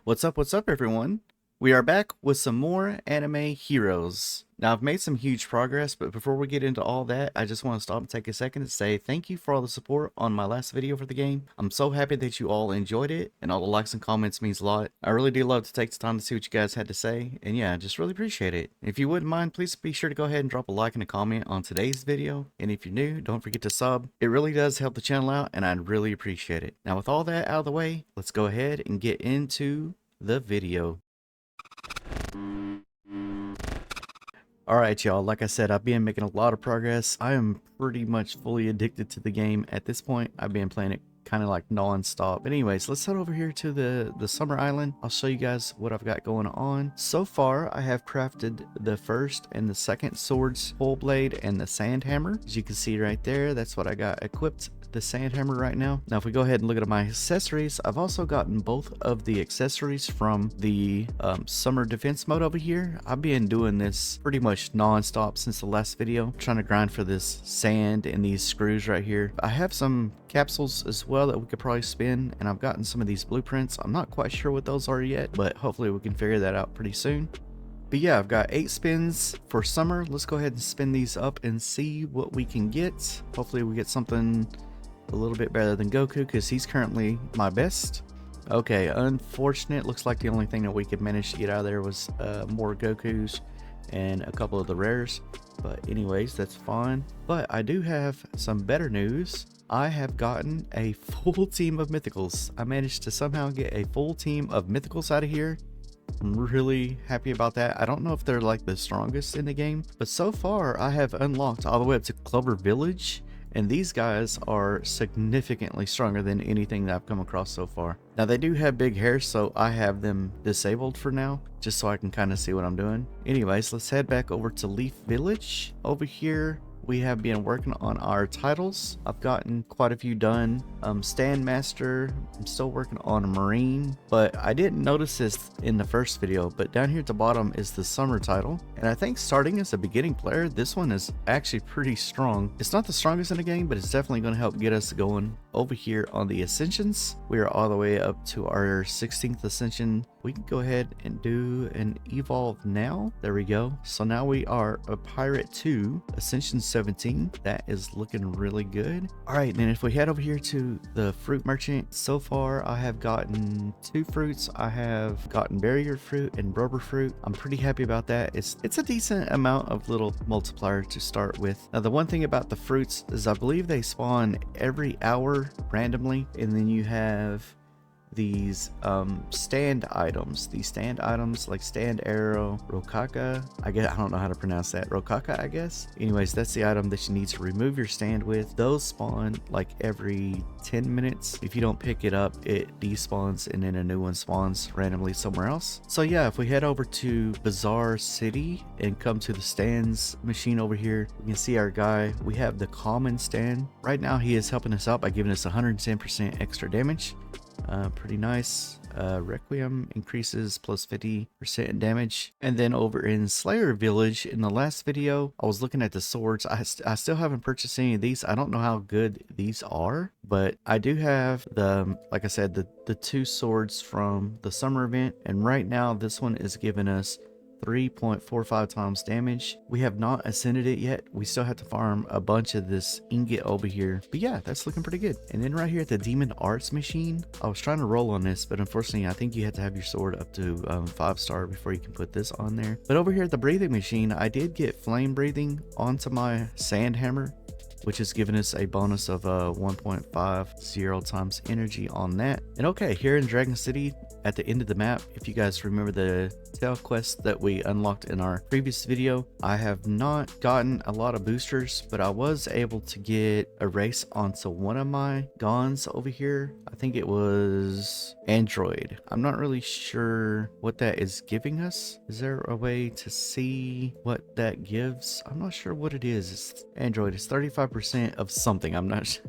What's up, everyone? We are back with some more anime heroes. Now, I've made some huge progress, but before we get into all that, I just want to stop and take a second to say thank you for all the support on my last video for the game. I'm so happy that you all enjoyed it, and all the likes and comments means a lot. I really do love to take the time to see what you guys had to say, and yeah, I just really appreciate it. If you wouldn't mind, please be sure to go ahead and drop a like and a comment on today's video, and if you're new, don't forget to sub. It really does help the channel out, and I'd really appreciate it. Now, with all that out of the way, let's go ahead and get into the video. Alright y'all, like I said, I've been making a lot of progress. I am pretty much fully addicted to the game at this point. I've been playing it kind of like non-stop. But anyways, let's head over here to the summer island. I'll show you guys what I've got going on. So far, I have crafted the first and the second swords, full blade, and the sand hammer. As you can see right there, that's what I got equipped. The sand hammer right now. Now if we go ahead and look at my accessories, I've also gotten both of the accessories from the summer defense mode over here. I've been doing this pretty much non-stop since the last video, trying to grind for this sand and these screws right here. I have some capsules as well that we could probably spin, and I've gotten some of these blueprints. I'm not quite sure what those are yet, but hopefully we can figure that out pretty soon. But yeah, I've got 8 spins for summer. Let's go ahead and spin these up and see what we can get. Hopefully we get something a little bit better than Goku, because he's currently my best. Okay, unfortunate. Looks like the only thing that we could manage to get out of there was more Gokus and a couple of the rares. But anyways, that's fine. But I do have some better news. I have gotten a full team of mythicals. I managed to somehow get a full team of mythicals out of here. I'm really happy about that. I don't know if they're like the strongest in the game, but so far I have unlocked all the way up to Clover Village. And these guys are significantly stronger than anything that I've come across so far. Now they do have big hair, so I have them disabled for now, just so I can kind of see what I'm doing. Anyways, let's head back over to Leaf Village. Over here, we have been working on our titles. I've gotten quite a few done. Stand Master, I'm still working on a Marine, but I didn't notice this in the first video, but down here at the bottom is the Summer title. And I think starting as a beginning player, this one is actually pretty strong. It's not the strongest in the game, but it's definitely going to help get us going. Over here on the Ascensions, we are all the way up to our 16th Ascension. We can go ahead and do an evolve now. There we go. So now we are a Pirate 2, Ascension 17. That is looking really good. All right, then if we head over here to the fruit merchant, so far I have gotten 2 fruits. I have gotten barrier fruit and rubber fruit. I'm pretty happy about that. It's a decent amount of little multiplier to start with. Now the one thing about the fruits is I believe they spawn every hour randomly, and then you have these stand items. These stand items like stand arrow, rokaka. I don't know how to pronounce that. Rokaka, I guess. Anyways, that's the item that you need to remove your stand with. Those spawn like every 10 minutes. If you don't pick it up, it despawns and then a new one spawns randomly somewhere else. So yeah, if we head over to Bazaar City and come to the stands machine over here, we can see our guy. We have the common stand. Right now he is helping us out by giving us 110% extra damage. Pretty nice. Requiem increases plus 50% in damage. And then over in Slayer Village, in the last video, I was looking at the swords. I still haven't purchased any of these. I don't know how good these are, but I do have like I said, the 2 swords from the summer event. And right now, this one is giving us 3.45 times damage. We have not ascended it yet. We still have to farm a bunch of this ingot over here. But yeah, that's looking pretty good. And then right here at the Demon Arts machine, I was trying to roll on this, but unfortunately, I think you have to have your sword up to 5-star before you can put this on there. But over here at the breathing machine, I did get flame breathing onto my sand hammer, which is giving us a bonus of 1.50 times energy on that. And okay, here in Dragon City, at the end of the map, if you guys remember the tail quest that we unlocked in our previous video, I have not gotten a lot of boosters, but I was able to get a race onto one of my guns over here. I think it was Android. I'm not really sure what that is giving us. Is there a way to see what that gives? I'm not sure what it is. It's Android. It's 35% of something. I'm not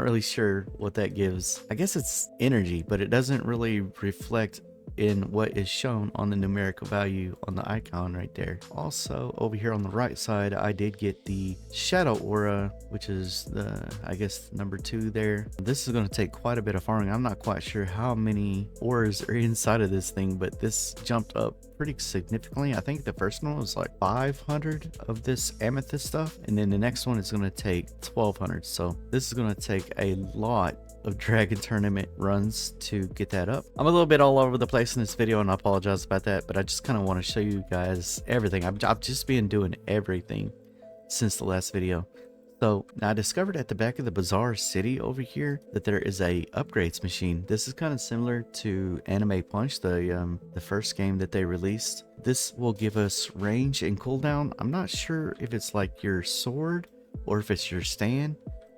really sure what that gives. I guess it's energy, but it doesn't really reflect in what is shown on the numerical value on the icon right there. Also over here on the right side, I did get the shadow aura, which is the, I guess, number 2 there. This is going to take quite a bit of farming. I'm not quite sure how many auras are inside of this thing, but this jumped up pretty significantly. I think the first one was like 500 of this amethyst stuff, and then the next one is going to take 1200. So this is going to take a lot of dragon tournament runs to get that up. I'm a little bit all over the place in this video, and I apologize about that, but I just kind of want to show you guys everything. I've just been doing everything since the last video. So now I discovered at the back of the Bazaar City over here that there is a upgrades machine. This is kind of similar to Anime Punch, the first game that they released. This will give us range and cooldown. I'm not sure if it's like your sword or if it's your stand.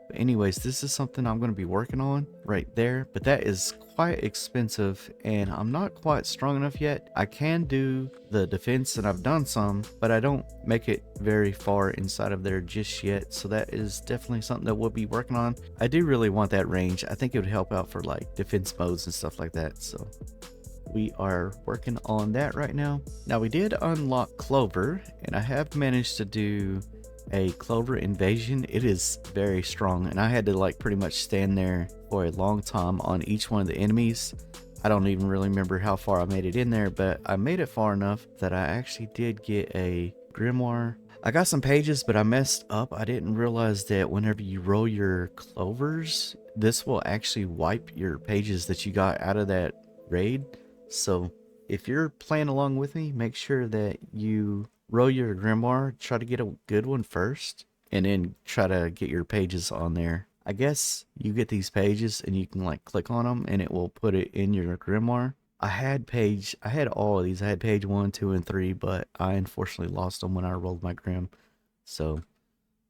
But anyways, this is something I'm going to be working on right there, but that is quite expensive and I'm not quite strong enough yet. I can do the defense and I've done some, but I don't make it very far inside of there just yet. So that is definitely something that we'll be working on. I do really want that range. I think it would help out for like defense modes and stuff like that. So we are working on that right now. Now we did unlock Clover and I have managed to do a Clover invasion. It is very strong and I had to like pretty much stand there for a long time on each one of the enemies. I don't even really remember how far I made it in there, but I made it far enough that I actually did get a grimoire. I got some pages, but I messed up. I didn't realize that whenever you roll your clovers, this will actually wipe your pages that you got out of that raid. So if you're playing along with me, make sure that you roll your grimoire, try to get a good one first, and then try to get your pages on there. I guess you get these pages and you can like click on them and it will put it in your grimoire. I had all of these. I had page 1, 2, and 3, but I unfortunately lost them when I rolled my grim. So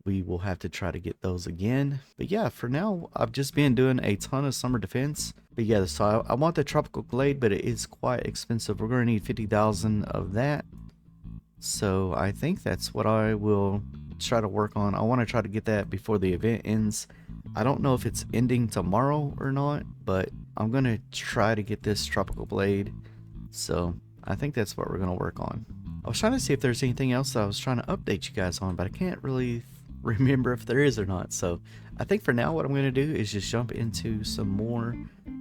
we will have to try to get those again. But yeah, for now, I've just been doing a ton of summer defense. But yeah, so I want the tropical blade, but it is quite expensive. We're going to need 50,000 of that. So I think that's what I will try to work on. I want to try to get that before the event ends. I don't know if it's ending tomorrow or not, but I'm going to try to get this tropical blade. So I think that's what we're going to work on. I was trying to see if there's anything else that I was trying to update you guys on, but I can't really remember if there is or not. So I think for now what I'm going to do is just jump into some more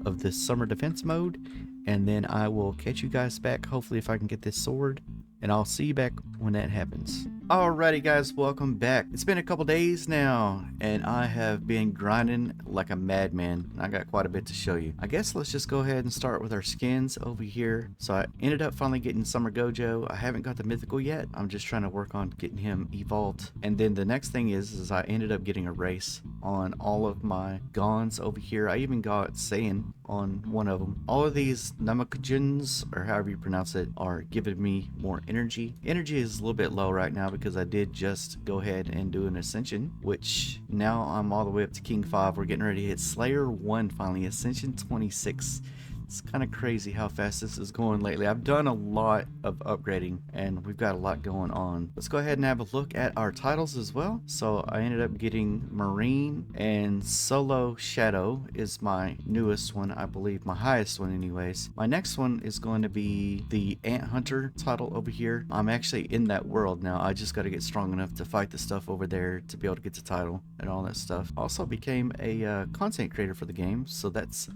of this summer defense mode, and then I will catch you guys back, hopefully if I can get this sword, and I'll see you back when that happens. Alrighty guys, welcome back. It's been a couple days now and I have been grinding like a madman. I got quite a bit to show you. I guess let's just go ahead and start with our skins over here. So I ended up finally getting Summer Gojo. I haven't got the mythical yet. I'm just trying to work on getting him evolved. And then the next thing is I ended up getting a race on all of my Gons over here. I even got Saiyan on one of them. All of these Namakujins, or however you pronounce it, are giving me more energy. Energy is a little bit low right now because I did just go ahead and do an ascension, which now I'm all the way up to King 5. We're getting ready to hit Slayer 1 finally, Ascension 26. It's kind of crazy how fast this is going lately. I've done a lot of upgrading and we've got a lot going on. Let's go ahead and have a look at our titles as well. So I ended up getting Marine, and Solo Shadow is my newest one, I believe, my highest one anyways. My next one is going to be the Ant Hunter title over here. I'm actually in that world now. I just got to get strong enough to fight the stuff over there to be able to get the title and all that stuff. Also became a content creator for the game, so that's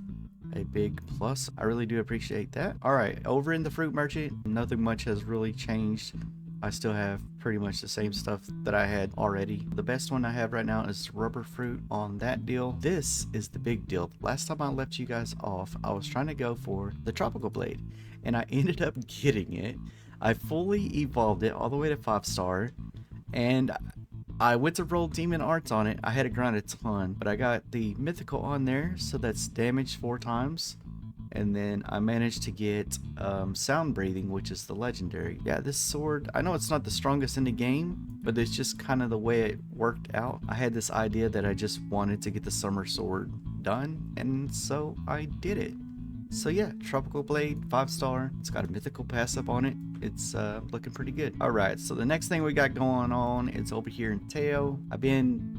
a big plus. I really do appreciate that. All right, over in the fruit merchant, nothing much has really changed. I still have pretty much the same stuff that I had already. The best one I have right now is rubber fruit on that deal. This is the big deal. Last time I left you guys off, I was trying to go for the tropical blade and I ended up getting it. I fully evolved it all the way to 5-star, and I went to roll demon arts on it. I had to grind a ton, but I got the mythical on there, so that's damage 4 times. And then I managed to get sound breathing, which is the legendary. Yeah, this sword, I know it's not the strongest in the game, but it's just kind of the way it worked out. I had this idea that I just wanted to get the summer sword done, and so I did it. So yeah, tropical blade, 5-star. It's got a mythical passive on it. It's looking pretty good. All right, so the next thing we got going on is over here in Teo. I've been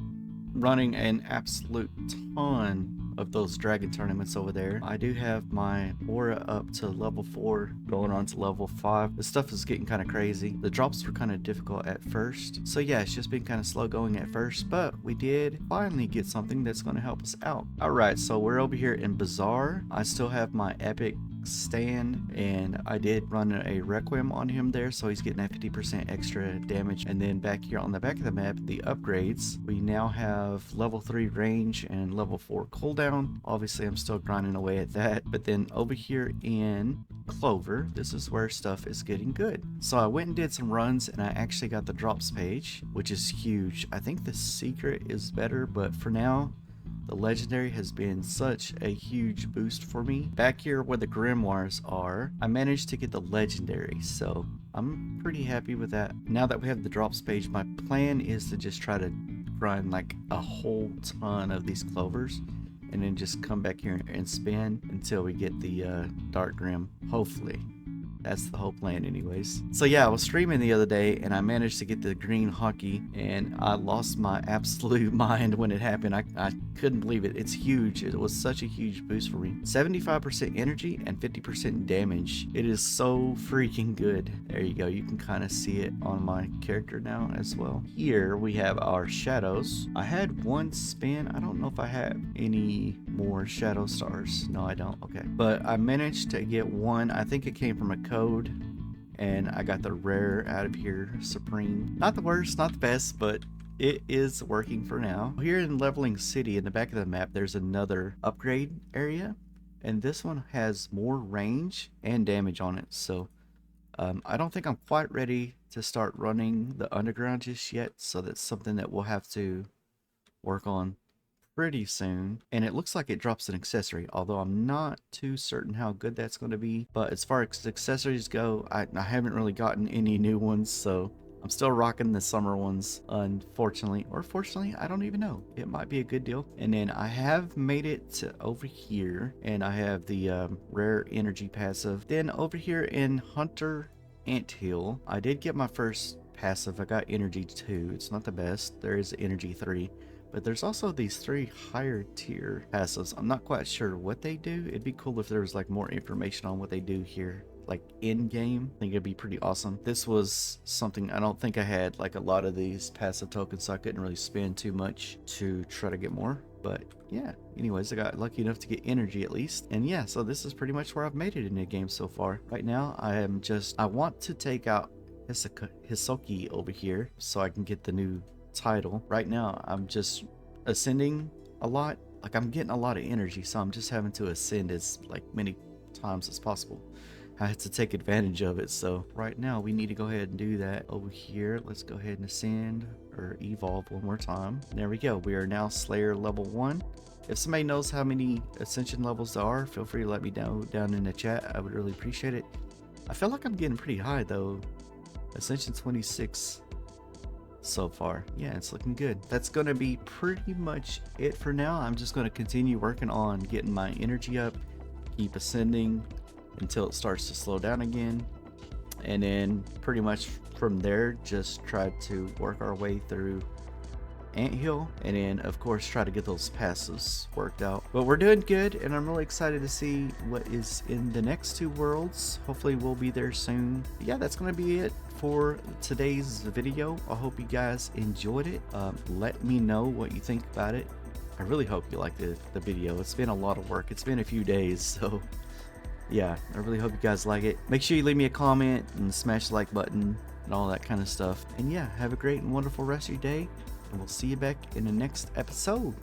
running an absolute ton of those dragon tournaments over there. I do have my aura up to level 4, going on to level 5. This stuff is getting kind of crazy. The drops were kind of difficult at first, so yeah, it's just been kind of slow going at first, but we did finally get something that's going to help us out. All right, so we're over here in Bazaar. I still have my epic stand, and I did run a requiem on him there, so he's getting that 50% extra damage. And then back here on the back of the map, the upgrades, we now have level 3 range and level 4 cooldown. Obviously I'm still grinding away at that, but then over here in Clover, this is where stuff is getting good. So I went and did some runs, and I actually got the drops page, which is huge. I think the secret is better, but for now the legendary has been such a huge boost for me. Back here where the grimoires are, I managed to get the legendary, so I'm pretty happy with that. Now that we have the drops page, my plan is to just try to grind like a whole ton of these clovers, and then just come back here and spin until we get the dark grim, hopefully. That's the whole plan anyways. So yeah, I was streaming the other day and I managed to get the green hockey, and I lost my absolute mind when it happened. I couldn't believe it. It's huge. It was such a huge boost for me. 75% energy and 50% damage. It is so freaking good. There you go. You can kind of see it on my character now as well. Here we have our shadows. I had one spin. I don't know if I have any more shadow stars. No, I don't. Okay. But I managed to get one. I think it came from a code, and I got the rare out of here, Supreme. Not the worst, not the best, but it is working for now. Here in Leveling City, in the back of the map, there's another upgrade area, and this one has more range and damage on it. So I don't think I'm quite ready to start running the underground just yet, so that's something that we'll have to work on pretty soon. And it looks like it drops an accessory, although I'm not too certain how good that's going to be. But as far as accessories go, I haven't really gotten any new ones, so I'm still rocking the summer ones, unfortunately, or fortunately, I don't even know. It might be a good deal. And then I have made it to over here, and I have the rare energy passive. Then over here in Hunter Anthill, I did get my first passive. I got energy 2. It's not the best. There is energy 3. But there's also these 3 higher tier passives. I'm not quite sure what they do. It'd be cool if there was like more information on what they do here, like in game. I think it'd be pretty awesome. This was something I don't think I had like a lot of these passive tokens, so I couldn't really spend too much to try to get more. But yeah, anyways, I got lucky enough to get energy at least. And yeah, so this is pretty much where I've made it in the game so far. Right now, I want to take out Hisoki over here so I can get the new title. Right now I'm just ascending a lot. Like, I'm getting a lot of energy, so I'm just having to ascend as like many times as possible. I have to take advantage of it. So right now we need to go ahead and do that over here. Let's go ahead and ascend or evolve one more time. There we go. We are now Slayer level 1. If somebody knows how many ascension levels there are, feel free to let me know down in the chat. I would really appreciate it. I feel like I'm getting pretty high though. Ascension 26 so far. Yeah, it's looking good. That's gonna be pretty much it for now. I'm just gonna continue working on getting my energy up, keep ascending until it starts to slow down again, and then pretty much from there just try to work our way through Anthill, and then of course try to get those passes worked out. But we're doing good, and I'm really excited to see what is in the next 2 worlds. Hopefully we'll be there soon. But yeah, that's gonna be it for today's video. I hope you guys enjoyed it. Let me know what you think about it. I really hope you liked the video. It's been a lot of work. It's been a few days, so yeah, I really hope you guys like it. Make sure you leave me a comment and smash the like button and all that kind of stuff. And yeah, have a great and wonderful rest of your day, and we'll see you back in the next episode.